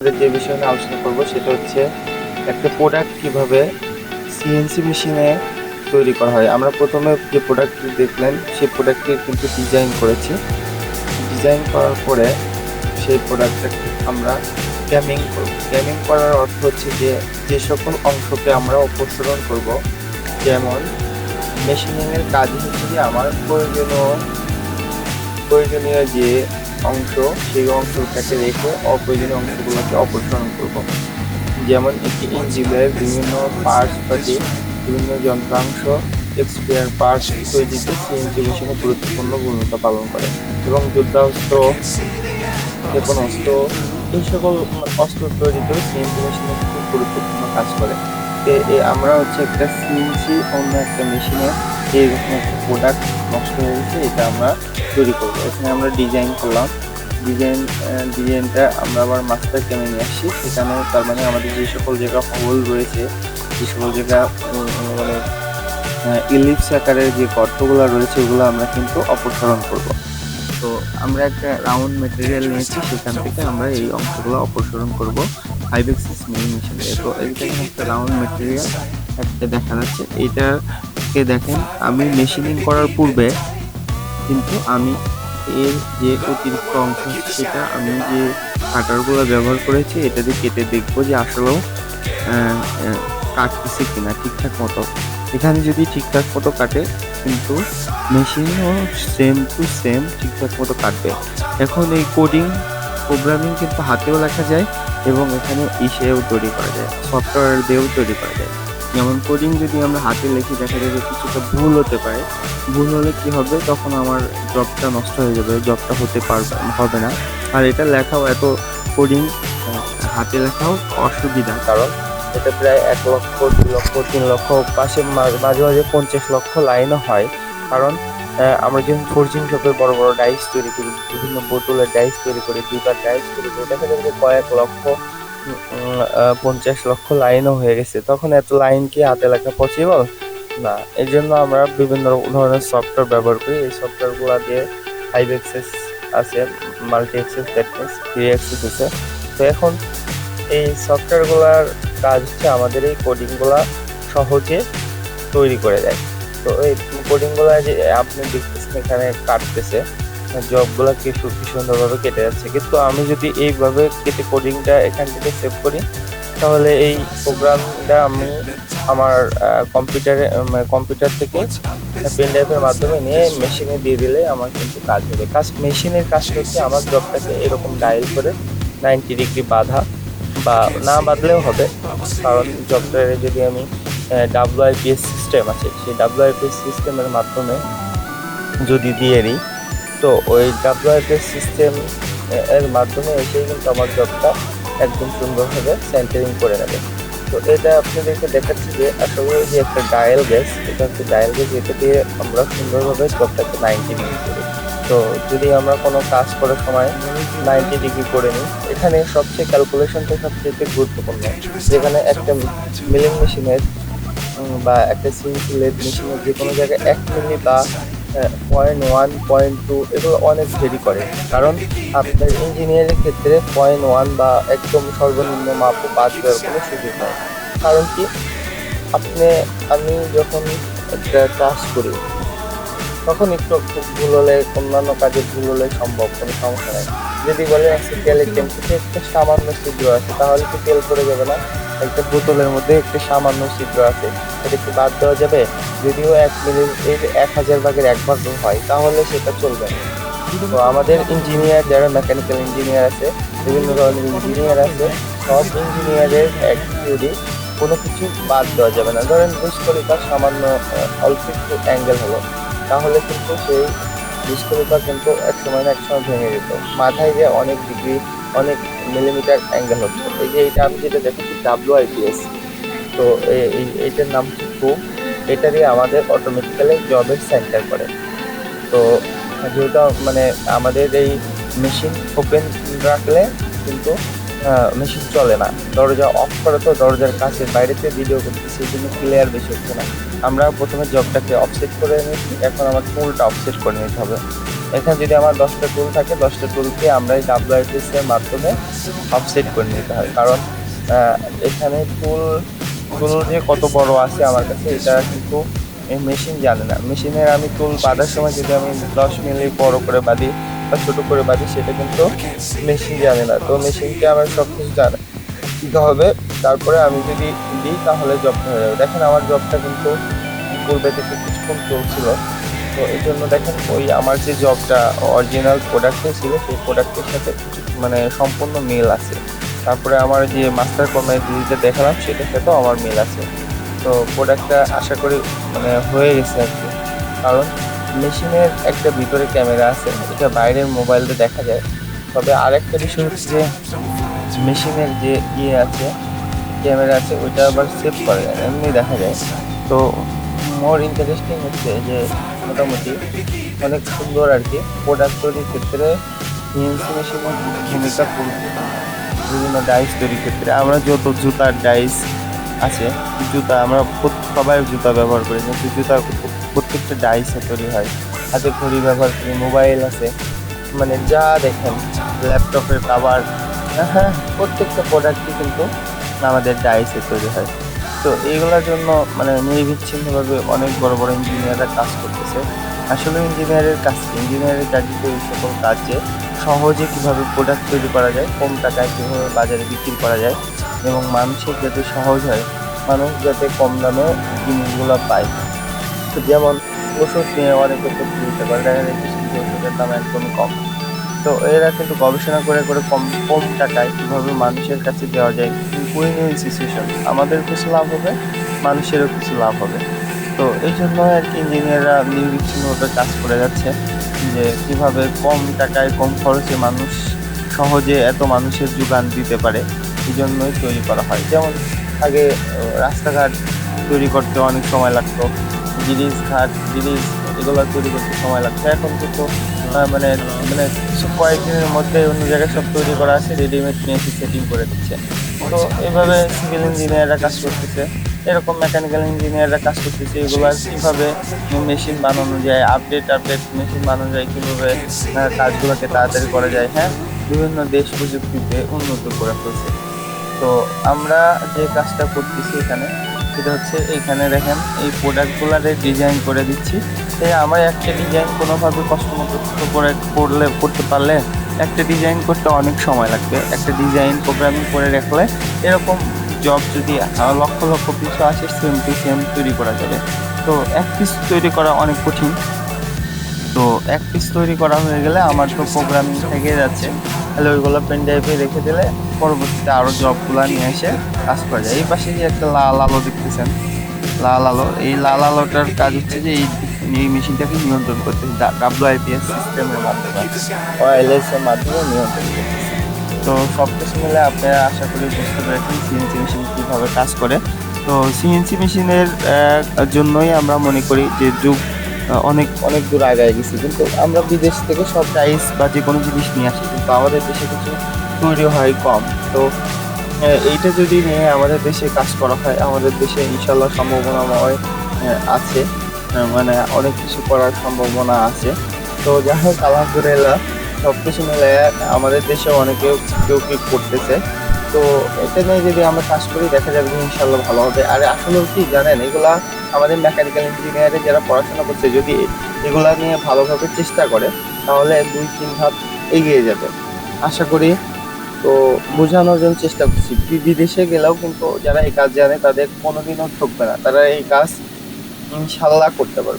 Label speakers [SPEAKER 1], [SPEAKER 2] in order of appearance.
[SPEAKER 1] যে বিষয় নিয়ে আলোচনা করব সেটা হচ্ছে একটা প্রোডাক্ট কিভাবে সিএনসি মেশিনে তৈরি করা হয়। আমরা প্রথমে যে প্রোডাক্টটি দেখলেন সেই প্রোডাক্টটি কিন্তু ডিজাইন করেছি। ডিজাইন করার পরে সেই প্রোডাক্টটাকে আমরা ক্যামিং করব। ক্যামিং করার অর্থ হচ্ছে যে সকল অংশকে আমরা অপসারণ করব। যেমন মেশিনিংয়ের কাজ হচ্ছে যে আমার প্রয়োজনীয় যে অংশ সেই অংশটাকে রেখে অপ্রয়োজনীয় অংশগুলোকে অপসারণ করব। যেমন একটি ইঞ্জিনের বিভিন্ন পার্টস পাতি বিভিন্ন যন্ত্রাংশ স্পেয়ার পার্টস তৈরিতে সিএনসি মেশিনে গুরুত্বপূর্ণ ভূমিকা পালন করে এবং যুদ্ধাস্ত্র, ক্ষেপণাস্ত্র এই সকল অস্ত্র তৈরিতেও সিএনসি মেশিনে খুব গুরুত্বপূর্ণ কাজ করে। আমরা হচ্ছে একটা সিএনসি অন্য একটা মেশিনে এইরকম একটা প্রোডাক্ট নষ্ট হয়ে গেছে, এটা আমরা তৈরি করবো। এখানে আমরা ডিজাইন করলাম, ডিজাইনটা আমরা আবার মাস্টার ক্যামে নিয়ে আসছি। সেখানে তার মানে আমাদের যে সকল জায়গা হোল রয়েছে, যে সকল জায়গা মানে ইলিপস আকারের যে গর্তগুলো রয়েছে ওগুলো আমরা কিন্তু অপসারণ করব। তো আমরা একটা রাউন্ড মেটেরিয়াল নিয়েছি, সেখান থেকে আমরা এই অংশগুলো অপসারণ করব 5 এক্সিস মিলিং মেশিনে। তো এইটা একটা রাউন্ড মেটেরিয়াল একটা দেখা যাচ্ছে। এইটাকে দেখেন, আমি মেশিনিং করার পূর্বে কিন্তু আমি এর যে অতিরিক্ত অংশ সেটা আমি যে কাটারগুলো ব্যবহার করেছি এটা দিয়ে কেটে দেখবো যে আসলেও কাটতেছে কিনা ঠিকঠাক মতো। এখানে যদি ঠিকঠাক মতো কাটে কিন্তু মেশিনও সেম টু সেম ঠিকঠাক মতো কাটবে। এখন এই প্রোগ্রামিং কিন্তু হাতেও লেখা যায় এবং এখানে ইসেও তৈরি করা যায়, সফটওয়্যার দিয়েও তৈরি করা যায়। যেমন কোডিং যদি আমরা হাতে লিখি দেখা যাবে কিছুটা ভুল হতে পারে। ভুল হলে কি হবে, তখন আমার জবটা নষ্ট হয়ে যাবে, জবটা হবে না। আর এটা লেখাও এত কোডিং হাতে লেখাও অসুবিধা, কারণ এটা প্রায় 1 লক্ষ 2 লক্ষ 3 লক্ষ পাশে মাঝে মাঝে 50 লক্ষ লাইনও হয়। কারণ আমরা যখন ফোর্জিং শপে বড় বড় ডাইস তৈরি করি, বিভিন্ন বোতলের ডাইস তৈরি করি, জুতার ডাইস তৈরি করি, দেখা যাবে যে কয়েক লক্ষ 50 লক্ষ লাইনও হয়ে গেছে। তখন এত লাইন কি হাতে লেখা পসিবল না। এই জন্য আমরা বিভিন্ন ধরনের সফটওয়্যার ব্যবহার করি। এই সফটওয়্যারগুলো দিয়ে 5 এক্সেস আছে, multi axes, that means 3 axes আছে। তো এখন এই সফটওয়্যারগুলোর কাজ হচ্ছে আমাদের এই কোডিংগুলো সহজে তৈরি করে দেয়। তো এই কোডিংগুলো যে আপনি দেখতেছেন এখানে কাটতেছে, জবগুলো কি সুন্দরভাবে কেটে যাচ্ছে। কিন্তু আমি যদি এইভাবে কেটে কোডিংটা এখান থেকে সেভ করি, তাহলে এই প্রোগ্রামটা আমি আমার কম্পিউটার থেকে পেন ড্রাইভের মাধ্যমে নিয়ে মেশিনে দিয়ে দিলে আমার কিন্তু কাজ হবে। মেশিনের কাজটা হচ্ছে আমার জবটাকে এরকম ডায়াল করে 90 ডিগ্রি বাঁধা, বা না বাঁধলেও হবে, কারণ জবটারে যদি আমি WIPS সিস্টেম আছে সেই WIPS সিস্টেমের মাধ্যমে যদি দিয়ে দিই, তো ওই WIPS সিস্টেম এর মাধ্যমে এসেই কিন্তু আমার জবটা একদম সুন্দরভাবে সেন্টারিং করে নেবে। তো এটা আপনাদেরকে দেখাচ্ছি যে আসলে যে একটা ডায়াল গ্যাস, এটা হচ্ছে ডায়াল গ্যাস, এটা দিয়ে আমরা সুন্দরভাবে জবটাকে 90 ডিগ্রি করি। তো যদি আমরা কোনো কাজ করার সময় 90 ডিগ্রি করে নিই, এখানে সবচেয়ে ক্যালকুলেশনটা সবচেয়ে গুরুত্বপূর্ণ। যেখানে একটা মিলিং মেশিনের বা একটা সিএনসি লেদ মেশিনের যে কোনো জায়গায় 1 মিলি বা 0.1 0.2 এগুলো অনেক ভেরি করে। কারণ আপনার ইঞ্জিনিয়ারিং ক্ষেত্রে 0.1 বা একদম সর্বনিম্ন মাপও বাদ দেওয়ার কোনো সুযোগ নেই। কারণ কি, আমি যখন একটা কাজ করি তখন একটু ভুল হলে, অন্যান্য কাজে ভুল হলে সম্ভব, কোনো সমস্যা নেই। যদি বলে আজকে তেলের ট্যাঙ্কিতে একটা সামান্য ছিদ্র আছে, তাহলে কি তেল পড়ে যাবে না? একটা বোতলের মধ্যে একটা সামান্য ছিদ্র আছে, এটা কি বাদ দেওয়া যাবে? যদিও 1 মিলির 1000 ভাগের 1 ভাগ হয়, তাহলে সেটা চলবে না। তো আমাদের ইঞ্জিনিয়ার, যারা মেকানিক্যাল ইঞ্জিনিয়ার আছে, বিভিন্ন ধরনের ইঞ্জিনিয়ার আছে, সব ইঞ্জিনিয়ারের অ্যাটিটিউডে কোনো কিছু বাদ দেওয়া যাবে না। ধরেন বুস্কলিকার সামান্য অল্প একটু অ্যাঙ্গেল হলো, তাহলে কিন্তু সেই বুস্কলিকার কিন্তু একসময় না একসময় ভেঙে যেত। মাথায় যে অনেক ডিগ্রি, অনেক মিলিমিটার অ্যাঙ্গেল হচ্ছে। এই যে এইটা আমি যেটা দেখাচ্ছি WIPS, তো এইটার নাম হচ্ছে প্রুফ। এটা দিয়ে আমাদের অটোমেটিক্যালি জবের সেন্টার করে। তো যেহেতু মানে আমাদের এই মেশিন ওপেন রাখলে কিন্তু মেশিন চলে না। দরজা অফ করে তো দরজার কাছে বাইরেতে ভিডিও করতেছি, সেই জন্য ক্লিয়ার বেশি হচ্ছে না। আমরা প্রথমে জবটাকে অফসেট করে নিয়েছি, এখন আমার টুলটা অফসেট করে নিতে হবে। এখানে যদি আমার 10টা টুল থাকে 10টা টুলকে আমরা এই WIPS এর মাধ্যমে অফসেট করে নিতে হয়, কারণ এখানে টুল যে কত বড় আছে আমার কাছে এটা কিন্তু মেশিন জানে না। মেশিনের আমি টুল বাঁধার সময় যদি আমি 10 মিলি বড় করে বাঁধি বা ছোট করে বাঁধি সেটা কিন্তু মেশিন জানে না। তো মেশিনকে আমার সব কিছু দিতে হবে, তারপরে আমি যদি দিই তাহলে জবটা হয়ে যাবে। দেখেন আমার জবটা কিন্তু পূর্বে থেকে কিছুক্ষণ চলছিল, তো এই জন্য দেখেন ওই আমার যে জবটা অরিজিনাল প্রোডাক্টে ছিল সেই প্রোডাক্টের সাথে মানে সম্পূর্ণ মিল আছে। তারপরে আমার যে মাস্টার কমেডিতে দেখালাম সেটার সাথেও আমার মিল আছে। তো প্রোডাক্টটা আশা করি মানে হয়ে গেছে আর কি, কারণ মেশিনের একটা ভিতরে ক্যামেরা আছে, এটা বাইরের মোবাইল দিয়ে দেখা যায়। তবে আরেকটা বিষয় হচ্ছে যে মেশিনের যে আছে ক্যামেরা আছে ওইটা আবার সেভ করে যায়, এমনি দেখা যায়। তো মোর ইন্টারেস্টিং হচ্ছে যে মোটামুটি অনেক সুন্দর আর কি প্রোডাক্ট তৈরির ক্ষেত্রে সিএনসি মেশিনের ভূমিকা বিভিন্ন ডাইস তৈরির ক্ষেত্রে। আমরা যত জুতার ডাইস আছে, জুতা আমরা সবাই জুতা ব্যবহার করি, কিন্তু জুতা প্রত্যেকটা ডাইসে তৈরি হয়। হাতে ঘড়ি ব্যবহার করি, মোবাইল আছে, মানে যা দেখেন ল্যাপটপের কাভার, হ্যাঁ প্রত্যেকটা প্রোডাক্টই কিন্তু আমাদের ডাইসে তৈরি হয়। তো এইগুলোর জন্য মানে নিরবিচ্ছিন্নভাবে অনেক বড় বড় ইঞ্জিনিয়াররা কাজ করতেছে। আসলে ইঞ্জিনিয়ারের কাজই তো এই সকল কাজে সহজে কীভাবে প্রোডাক্ট তৈরি করা যায়, কম টাকায় কীভাবে বাজারে বিক্রি করা যায় এবং মানুষের যাতে সহজ হয়, মানুষ যাতে কম দামে জিনিসগুলো পায়। তো যেমন ওষুধ নিয়ে অনেকে প্রতিযোগিতা করে, দেখা যায় কিছু কিছু ওষুধের দাম একদমই কম। তো এরা কিন্তু গবেষণা করে করে কম কম টাকায় কীভাবে মানুষের কাছে দেওয়া যায়, উইন উইন সিচুয়েশন, আমাদের কিছু লাভ হবে, মানুষেরও কিছু লাভ হবে। তো এই জন্য আর কি ইঞ্জিনিয়াররা নিরবিচ্ছিন্নভাবে কাজ করে যাচ্ছে যে কীভাবে কম টাকায় কম খরচে মানুষ সহজে এত মানুষের যোগান দিতে পারে, এই জন্যই তৈরি করা হয়। যেমন আগে রাস্তাঘাট তৈরি করতে অনেক সময় লাগতো, ব্রিজ এগুলো তৈরি করতে সময় লাগতো। এখন কিন্তু মানে মানে কয়েকদিনের মধ্যে অন্য জায়গায় সব তৈরি করা আছে, রেডিমেড নিয়ে এসে সেটিং করে দিচ্ছে। তো এইভাবে সিভিল ইঞ্জিনিয়াররা কাজ করতেছে, এরকম মেকানিক্যাল ইঞ্জিনিয়াররা কাজ করতেছে, এগুলো কীভাবে মেশিন বানানো যায়, আপডেট মেশিন বানানো যায়, কীভাবে কাজগুলোকে তাড়াতাড়ি করা যায়। হ্যাঁ, বিভিন্ন দেশ প্রযুক্তিতে উন্নত করে ফেলছে। তো আমরা যে কাজটা করতেছি এখানে সেটা হচ্ছে, এইখানে দেখেন এই প্রোডাক্টগুলারে ডিজাইন করে দিচ্ছি। তাই আমার একটা ডিজাইন কোনোভাবে করতে পারলে একটা ডিজাইন করতে অনেক সময় লাগবে। একটা ডিজাইন প্রোগ্রামিং করে রাখলে এরকম জব যদি লক্ষ লক্ষ পিছু আসে সেম টু সেম তৈরি করা যাবে। তো এক পিস তৈরি করা অনেক কঠিন। তো এক পিস তৈরি করা হয়ে গেলে আমার তো প্রোগ্রামিং থেকে যাচ্ছে, তাহলে ওইগুলো পেন ড্রাইভে রেখে দিলে পরবর্তীতে আরও জবগুলো নিয়ে এসে কাজ করা যায়। এই পাশে যে একটা লাল আলো দেখতেছেন, লাল আলো, এই লাল আলোটার কাজ হচ্ছে যে এই মেশিনটাকে নিয়ন্ত্রণ করতে, WIPS সিস্টেমের মাধ্যমে, ওয়্যারলেস এর মাধ্যমে নিয়ন্ত্রণ করতেছে। তো সব কিছু মিলে আপনারা আশা করি বুঝতে পেরেছেন সিএনসি মেশিন কীভাবে কাজ করে। তো সিএনসি মেশিনের জন্যই আমরা মনে করি যে যুগ অনেক অনেক দূর আগায় গেছি, কিন্তু আমরা বিদেশ থেকে সব টাইলস বা যে কোনো জিনিস নিয়ে আসি, কিন্তু আমাদের দেশে কিছু তৈরি হয় কম। তো এইটা যদি নিয়ে আমাদের দেশে কাজ করা হয়, আমাদের দেশে ইনশাল্লাহ সম্ভাবনাময় আছে, মানে অনেক কিছু করার সম্ভাবনা আছে। তো যাই হোক, আলহামদুলিল্লাহ সব কিছু মিলে আমাদের দেশে কেউ কি করতেছে। তো এটা নিয়ে যদি আমরা কাজ করি দেখা যাবে যে ইনশাল্লাহ ভালো হবে। আর আসলেও কি জানেন, এগুলা আমাদের মেকানিক্যাল ইঞ্জিনিয়ারে যারা পড়াশোনা করছে যদি এগুলা নিয়ে ভালোভাবে চেষ্টা করে তাহলে 2-3 ধাপ এগিয়ে যাবে আশা করি। তো বোঝানোর জন্য চেষ্টা করছি, বিদেশে গেলেও কিন্তু যারা এই কাজ জানে তাদের কোনোদিনও ঠকবে না, তারা এই কাজ ইনশাল্লাহ করতে পারবে।